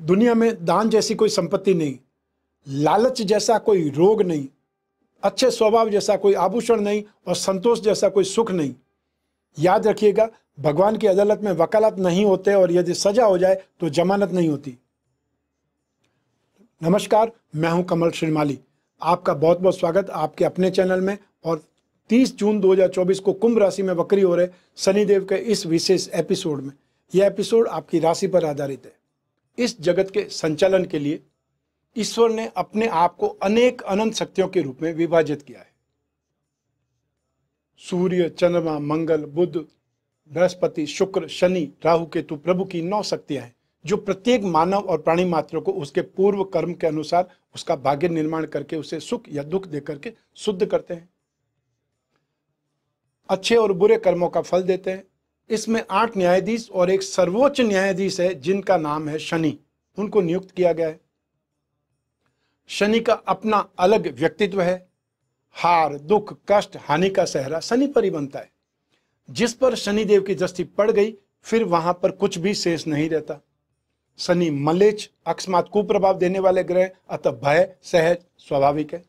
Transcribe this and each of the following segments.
दुनिया में दान जैसी कोई संपत्ति नहीं, लालच जैसा कोई रोग नहीं, अच्छे स्वभाव जैसा कोई आभूषण नहीं और संतोष जैसा कोई सुख नहीं। याद रखिएगा, भगवान की अदालत में वकालत नहीं होते और यदि सजा हो जाए तो जमानत नहीं होती। नमस्कार, मैं हूं कमल श्रीमाली। आपका बहुत बहुत स्वागत आपके अपने चैनल में। और 30 जून 2024 को कुंभ राशि में वक्री हो रहे शनिदेव के इस विशेष एपिसोड में, यह एपिसोड आपकी राशि पर आधारित है। इस जगत के संचालन के लिए ईश्वर ने अपने आप को अनेक अनंत शक्तियों के रूप में विभाजित किया है। सूर्य, चंद्रमा, मंगल, बुध, बृहस्पति, शुक्र, शनि, राहु, केतु प्रभु की 9 शक्तियां हैं जो प्रत्येक मानव और प्राणी मात्र को उसके पूर्व कर्म के अनुसार उसका भाग्य निर्माण करके उसे सुख या दुख देकर के शुद्ध करते हैं, अच्छे और बुरे कर्मों का फल देते हैं। इसमें 8 न्यायाधीश और एक सर्वोच्च न्यायाधीश है जिनका नाम है शनि, उनको नियुक्त किया गया है। शनि का अपना अलग व्यक्तित्व है। हार, दुख, कष्ट, हानि का सेहरा शनि पर ही बनता है। जिस पर शनिदेव की दृष्टि पड़ गई फिर वहां पर कुछ भी शेष नहीं रहता। शनि मलेच्छ, अकस्मात कुप्रभाव देने वाले ग्रह, अतः भय सहज स्वाभाविक है।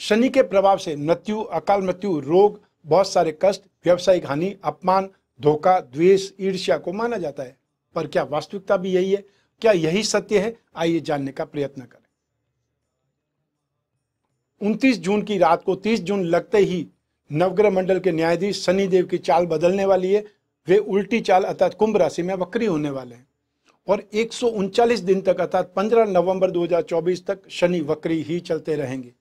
शनि के प्रभाव से मृत्यु, अकाल मृत्यु, रोग, बहुत सारे कष्ट, व्यवसायिक हानि, अपमान, धोखा, द्वेष, ईर्ष्या को माना जाता है। पर क्या वास्तविकता भी यही है? क्या यही सत्य है? आइए जानने का प्रयत्न करें। 29 जून की रात को 30 जून लगते ही नवग्रह मंडल के न्यायाधीश शनिदेव की चाल बदलने वाली है। वे उल्टी चाल अर्थात कुंभ राशि में वक्री होने वाले हैं और 139 दिन तक अर्थात 15 नवंबर 2024 तक शनि वक्री ही चलते रहेंगे।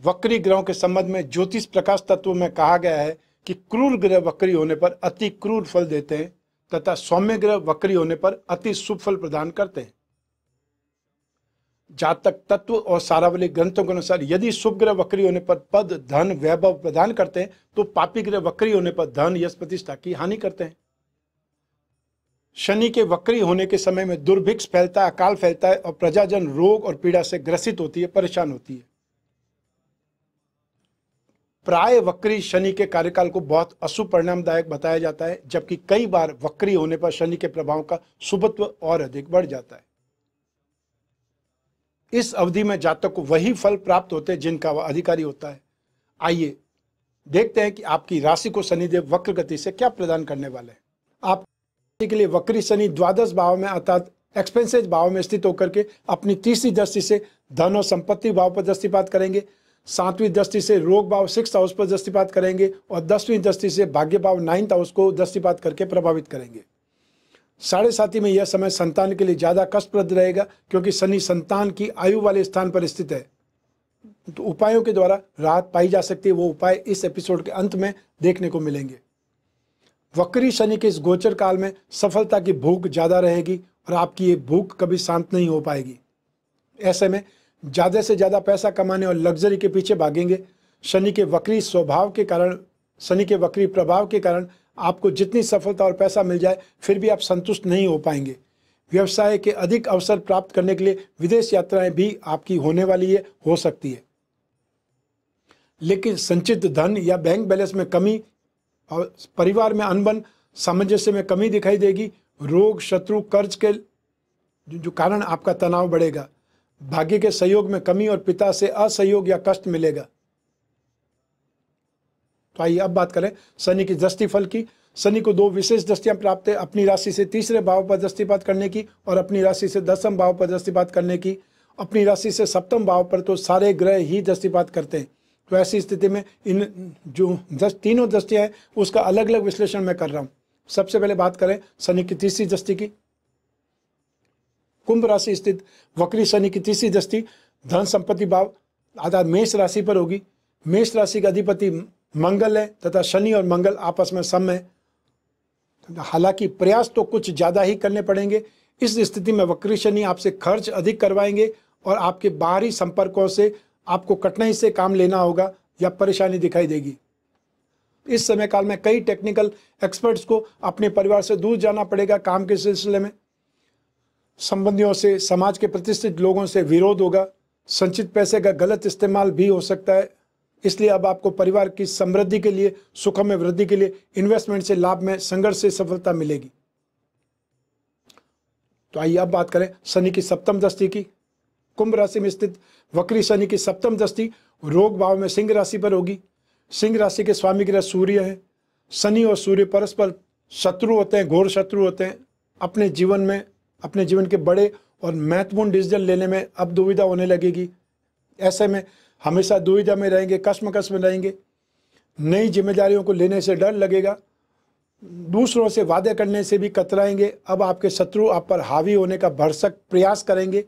वक्री ग्रहों के संबंध में ज्योतिष प्रकाश तत्व में कहा गया है कि क्रूर ग्रह वक्री होने पर अति क्रूर फल देते हैं तथा सौम्य ग्रह वक्री होने पर अति शुभ फल प्रदान करते हैं। जातक तत्व और सारावली ग्रंथों के अनुसार यदि शुभ ग्रह वक्री होने पर पद, धन, वैभव प्रदान करते हैं तो पापी ग्रह वक्री होने पर धन, यश, प्रतिष्ठा की हानि करते हैं। शनि के वक्री होने के समय में दुर्भिक्ष फैलता है, अकाल फैलता है और प्रजाजन रोग और पीड़ा से ग्रसित होती है, परेशान होती है। प्राय वक्री शनि के कार्यकाल को बहुत अशुभ परिणामदायक बताया जाता है, जबकि कई बार वक्री होने पर शनि के प्रभाव का शुभत्व और अधिक बढ़ जाता है। इस अवधि में जातक को वही फल प्राप्त होते हैं जिनका वह अधिकारी होता है। आइए देखते हैं कि आपकी राशि को शनिदेव वक्र गति से क्या प्रदान करने वाले हैं। आप के लिए वक्री शनि द्वादश भाव में अर्थात एक्सपेंसेज भाव में स्थित होकर के अपनी तीसरी दृष्टि से धन और संपत्ति भाव पर दृष्टिपात करेंगे, 7वीं दृष्टि से रोग भाव 6th हाउस पर दृष्टिपात करेंगे और 10वीं दृष्टि से भाग्य भाव 9th हाउस को दृष्टिपात करके प्रभावित करेंगे। 7.5 में यह समय संतान के लिए ज्यादा कष्टप्रद रहेगा क्योंकि शनि संतान की आयु वाले स्थान पर स्थित है। तो उपायों के द्वारा राहत पाई जा सकती है। वो उपाय इस एपिसोड के अंत में देखने को मिलेंगे। वक्री शनि के इस गोचर काल में सफलता की भूख ज्यादा रहेगी और आपकी ये भूख कभी शांत नहीं हो पाएगी। ऐसे में ज्यादा से ज्यादा पैसा कमाने और लग्जरी के पीछे भागेंगे। शनि के वक्री स्वभाव के कारण, शनि के वक्री प्रभाव के कारण आपको जितनी सफलता और पैसा मिल जाए फिर भी आप संतुष्ट नहीं हो पाएंगे। व्यवसाय के अधिक अवसर प्राप्त करने के लिए विदेश यात्राएं भी आपकी होने वाली है, हो सकती है। लेकिन संचित धन या बैंक बैलेंस में कमी और परिवार में अनबन, सामंजस्य में कमी दिखाई देगी। रोग, शत्रु, कर्ज के जो कारण आपका तनाव बढ़ेगा। भाग्य के सहयोग में कमी और पिता से असहयोग या कष्ट मिलेगा। तो आइए अब बात करें शनि की दृष्टि फल की। शनि को 2 विशेष दृष्टियां प्राप्त है, अपनी राशि से 3रे भाव पर दृष्टिपात करने की और अपनी राशि से 10वें भाव पर दृष्टिपात करने की। अपनी राशि से 7वें भाव पर तो सारे ग्रह ही दृष्टिपात करते हैं। तो ऐसी स्थिति में इन जो तीनों दृष्टियां हैं उसका अलग अलग विश्लेषण मैं कर रहा हूं। सबसे पहले बात करें शनि की तीसरी दृष्टि की। कुंभ राशि स्थित वक्री शनि की तीसरी दृष्टि धन संपत्ति भाव अर्थात मेष राशि पर होगी। मेष राशि का अधिपति मंगल है तथा शनि और मंगल आपस में सम है। हालांकि प्रयास तो कुछ ज्यादा ही करने पड़ेंगे। इस स्थिति में वक्री शनि आपसे खर्च अधिक करवाएंगे और आपके बाहरी संपर्कों से आपको कठिनाई से काम लेना होगा या परेशानी दिखाई देगी। इस समय काल में कई टेक्निकल एक्सपर्ट्स को अपने परिवार से दूर जाना पड़ेगा। काम के सिलसिले में संबंधियों से, समाज के प्रतिष्ठित लोगों से विरोध होगा। संचित पैसे का गलत इस्तेमाल भी हो सकता है। इसलिए अब आपको परिवार की समृद्धि के लिए, सुख में वृद्धि के लिए इन्वेस्टमेंट से लाभ में, संघर्ष से सफलता मिलेगी। तो आइए अब बात करें शनि की सप्तम दृष्टि की। कुंभ राशि में स्थित वक्री शनि की सप्तम दृष्टि रोग भाव में सिंह राशि पर होगी। सिंह राशि के स्वामी ग्रह सूर्य है। शनि और सूर्य परस्पर शत्रु होते हैं, घोर शत्रु होते हैं। अपने जीवन के बड़े और महत्वपूर्ण डिसीजन लेने में अब दुविधा होने लगेगी। ऐसे में हमेशा दुविधा में रहेंगे, कश्मकश में रहेंगे। नई जिम्मेदारियों को लेने से डर लगेगा। दूसरों से वादे करने से भी कतराएंगे। अब आपके शत्रु आप पर हावी होने का भरसक प्रयास करेंगे।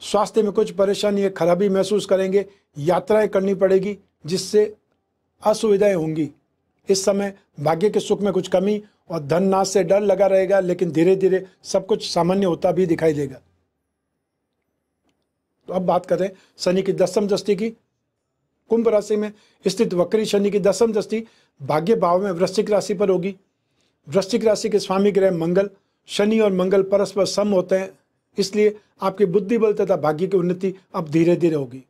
स्वास्थ्य में कुछ परेशानी, खराबी महसूस करेंगे। यात्राएं करनी पड़ेगी जिससे असुविधाएं होंगी। इस समय भाग्य के सुख में कुछ कमी और धन नाश से डर लगा रहेगा, लेकिन धीरे धीरे सब कुछ सामान्य होता भी दिखाई देगा। तो अब बात करें शनि की दसम दृष्टि की। कुंभ राशि में स्थित वक्री शनि की दसम दृष्टि भाग्य भाव में वृश्चिक राशि पर होगी। वृश्चिक राशि के स्वामी ग्रह मंगल। शनि और मंगल परस्पर सम होते हैं, इसलिए आपके बुद्धि बल तथा भाग्य की उन्नति अब धीरे धीरे होगी।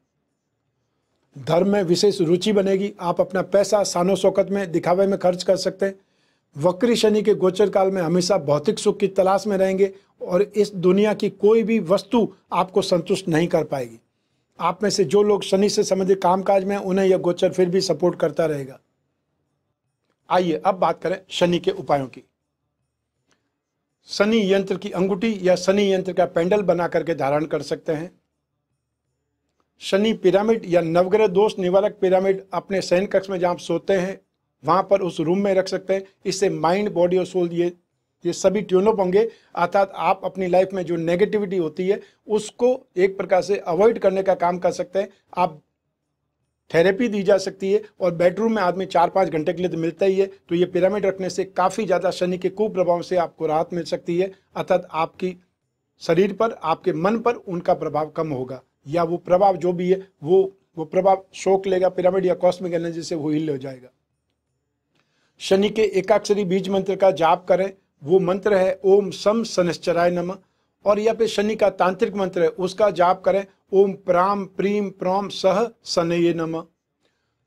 धर्म में विशेष रुचि बनेगी। आप अपना पैसा शानो शौकत में, दिखावे में खर्च कर सकते हैं। वक्री शनि के गोचर काल में हमेशा भौतिक सुख की तलाश में रहेंगे और इस दुनिया की कोई भी वस्तु आपको संतुष्ट नहीं कर पाएगी। आप में से जो लोग शनि से संबंधित कामकाज में हैं, उन्हें यह गोचर फिर भी सपोर्ट करता रहेगा। आइए अब बात करें शनि के उपायों की। शनि यंत्र की अंगूठी या शनि यंत्र का पेंडल बना करके धारण कर सकते हैं। शनि पिरामिड या नवग्रह दोष निवारक पिरामिड अपने शयन कक्ष में जहाँ आप सोते हैं वहाँ पर उस रूम में रख सकते हैं। इससे माइंड, बॉडी और सोल ये सभी ट्यून अप होंगे। अर्थात आप अपनी लाइफ में जो नेगेटिविटी होती है उसको एक प्रकार से अवॉइड करने का काम कर सकते हैं। आप थेरेपी दी जा सकती है और बेडरूम में आदमी 4-5 घंटे के लिए तो मिलता ही है। तो ये पिरामिड रखने से काफ़ी ज़्यादा शनि के कुप्रभाव से आपको राहत मिल सकती है। अर्थात आपकी शरीर पर, आपके मन पर उनका प्रभाव कम होगा, या वो प्रभाव जो भी है वो प्रभाव शोक लेगा। पिरामिड या कॉस्मिक एनर्जी से वो हिल हो जाएगा। शनि के एकाक्षरी बीज मंत्र का जाप करें। वो मंत्र है ओम सम शनिश्चराय नमः। और यहाँ पे शनि का तांत्रिक मंत्र है, उसका जाप करें ओम प्राम प्रीम प्रॉम सह शनये नमः।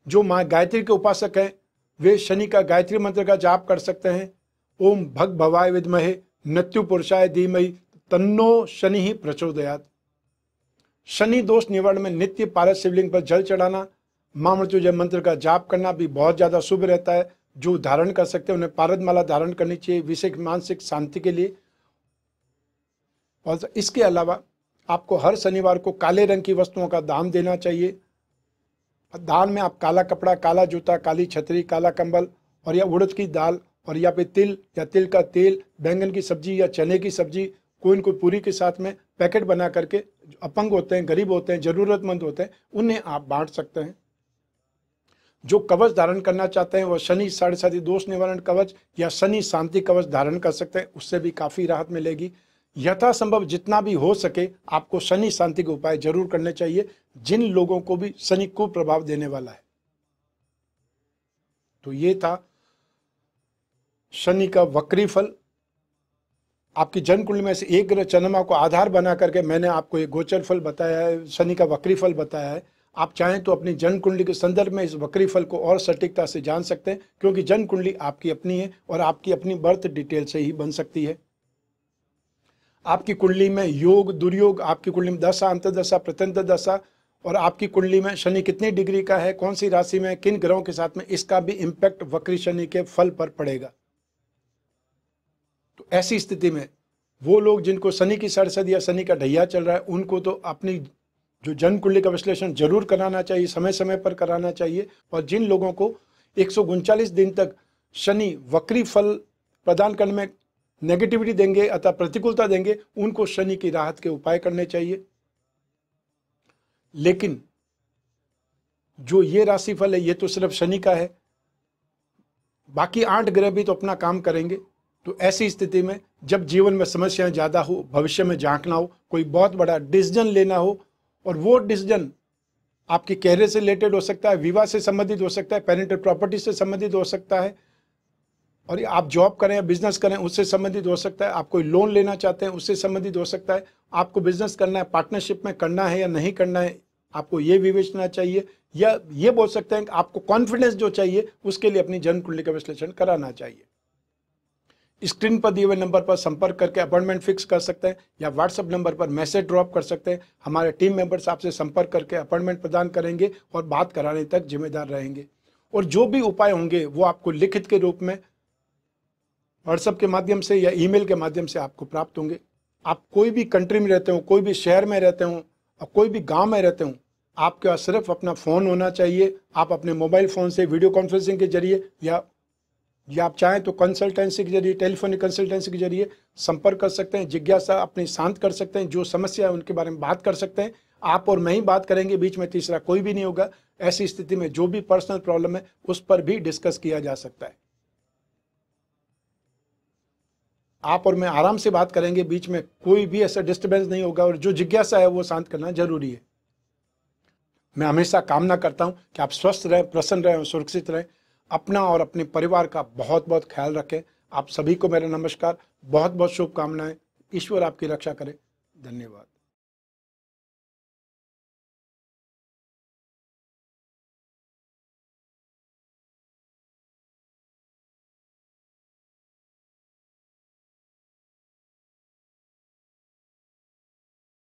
जो माँ गायत्री के उपासक हैं वे शनि का गायत्री मंत्र का जाप कर सकते हैं। ओम भग भवाय विद्महे नत्यु पुरुषाय धीमहि तन्नो शनि ही प्रचोदयात्। शनि दोष निवारण में नित्य पारस शिवलिंग पर जल चढ़ाना, मां मृत्युंजय मंत्र का जाप करना भी बहुत ज़्यादा शुभ रहता है। जो धारण कर सकते हैं उन्हें पारद माला धारण करनी चाहिए विशेष मानसिक शांति के लिए। और इसके अलावा आपको हर शनिवार को काले रंग की वस्तुओं का दान देना चाहिए। दान में आप काला कपड़ा, काला जूता, काली छतरी, काला कंबल और या उड़द की दाल और या पे तिल या तिल का तेल, बैंगन की सब्जी या चने की सब्जी, कोई पूरी के साथ में पैकेट बना करके अपंग होते हैं, गरीब होते हैं, जरूरतमंद होते हैं, उन्हें आप बांट सकते हैं। जो कवच धारण करना चाहते हैं वह शनि 7.5 दोष निवारण कवच या शनि शांति कवच धारण कर सकते हैं, उससे भी काफ़ी राहत मिलेगी। यथासंभव जितना भी हो सके आपको शनि शांति के उपाय जरूर करने चाहिए जिन लोगों को भी शनि को प्रभाव देने वाला है। तो ये था शनि का वक्री फल। आपकी जन्म कुंडली में से एक ग्रह चंद्रमा को आधार बना करके मैंने आपको एक गोचर फल बताया है, शनि का वक्री फल बताया है। आप चाहें तो अपनी जन्म कुंडली के संदर्भ में इस वक्री फल को और सटीकता से जान सकते हैं, क्योंकि जन्म कुंडली आपकी अपनी है और आपकी अपनी बर्थ डिटेल से ही बन सकती है। आपकी कुंडली में योग, दुर्योग, आपकी कुंडली में दशा, अंतर्दशा, प्रत्यंतर दशा और आपकी कुंडली में शनि कितनी डिग्री का है, कौन सी राशि में, किन ग्रहों के साथ में, इसका भी इम्पैक्ट वक्री शनि के फल पर पड़ेगा। तो ऐसी स्थिति में वो लोग जिनको शनि की सरसद या शनि का ढैया चल रहा है उनको तो अपनी जो जन्म कुंडली का विश्लेषण जरूर कराना चाहिए, समय समय पर कराना चाहिए। और जिन लोगों को 139 दिन तक शनि वक्री फल प्रदान करने में नेगेटिविटी देंगे अथवा प्रतिकूलता देंगे, उनको शनि की राहत के उपाय करने चाहिए। लेकिन जो ये राशिफल है ये तो सिर्फ शनि का है, बाकी 8 ग्रह भी तो अपना काम करेंगे। तो ऐसी स्थिति में जब जीवन में समस्याएं ज़्यादा हो, भविष्य में झांकना हो, कोई बहुत बड़ा डिसीजन लेना हो, और वो डिसीजन आपके कैरियर से रिलेटेड हो सकता है, विवाह से संबंधित हो सकता है, पेरेंटल प्रॉपर्टी से संबंधित हो सकता है, और आप जॉब करें या बिजनेस करें उससे संबंधित हो सकता है, आप कोई लोन लेना चाहते हैं उससे संबंधित हो सकता है, आपको बिजनेस करना है, पार्टनरशिप में करना है या नहीं करना है, आपको ये विवेचना चाहिए, या ये बोल सकते हैं कि आपको कॉन्फिडेंस जो चाहिए उसके लिए अपनी जन्म कुंडली का विश्लेषण कराना चाहिए। स्क्रीन पर दिए हुए नंबर पर संपर्क करके अपॉइंटमेंट फिक्स कर सकते हैं या व्हाट्सएप नंबर पर मैसेज ड्रॉप कर सकते हैं। हमारे टीम मेंबर्स आपसे संपर्क करके अपॉइंटमेंट प्रदान करेंगे और बात कराने तक जिम्मेदार रहेंगे। और जो भी उपाय होंगे वो आपको लिखित के रूप में व्हाट्सएप के माध्यम से या ईमेल के माध्यम से आपको प्राप्त होंगे। आप कोई भी कंट्री में रहते हो, कोई भी शहर में रहते हो और कोई भी गाँव में रहते हो, आपके पास सिर्फ अपना फ़ोन होना चाहिए। आप अपने मोबाइल फ़ोन से वीडियो कॉन्फ्रेंसिंग के जरिए या आप चाहें तो कंसल्टेंसी के जरिए, टेलीफोनिक कंसल्टेंसी के जरिए संपर्क कर सकते हैं। जिज्ञासा अपनी शांत कर सकते हैं, जो समस्या है उनके बारे में बात कर सकते हैं। आप और मैं ही बात करेंगे, बीच में तीसरा कोई भी नहीं होगा। ऐसी स्थिति में जो भी पर्सनल प्रॉब्लम है उस पर भी डिस्कस किया जा सकता है। आप और मैं आराम से बात करेंगे, बीच में कोई भी ऐसा डिस्टर्बेंस नहीं होगा और जो जिज्ञासा है वो शांत करना जरूरी है। मैं हमेशा कामना करता हूं कि आप स्वस्थ रहें, प्रसन्न रहें और सुरक्षित रहें। अपना और अपने परिवार का बहुत बहुत ख्याल रखें। आप सभी को मेरा नमस्कार, बहुत बहुत शुभकामनाएं। ईश्वर आपकी रक्षा करे। धन्यवाद।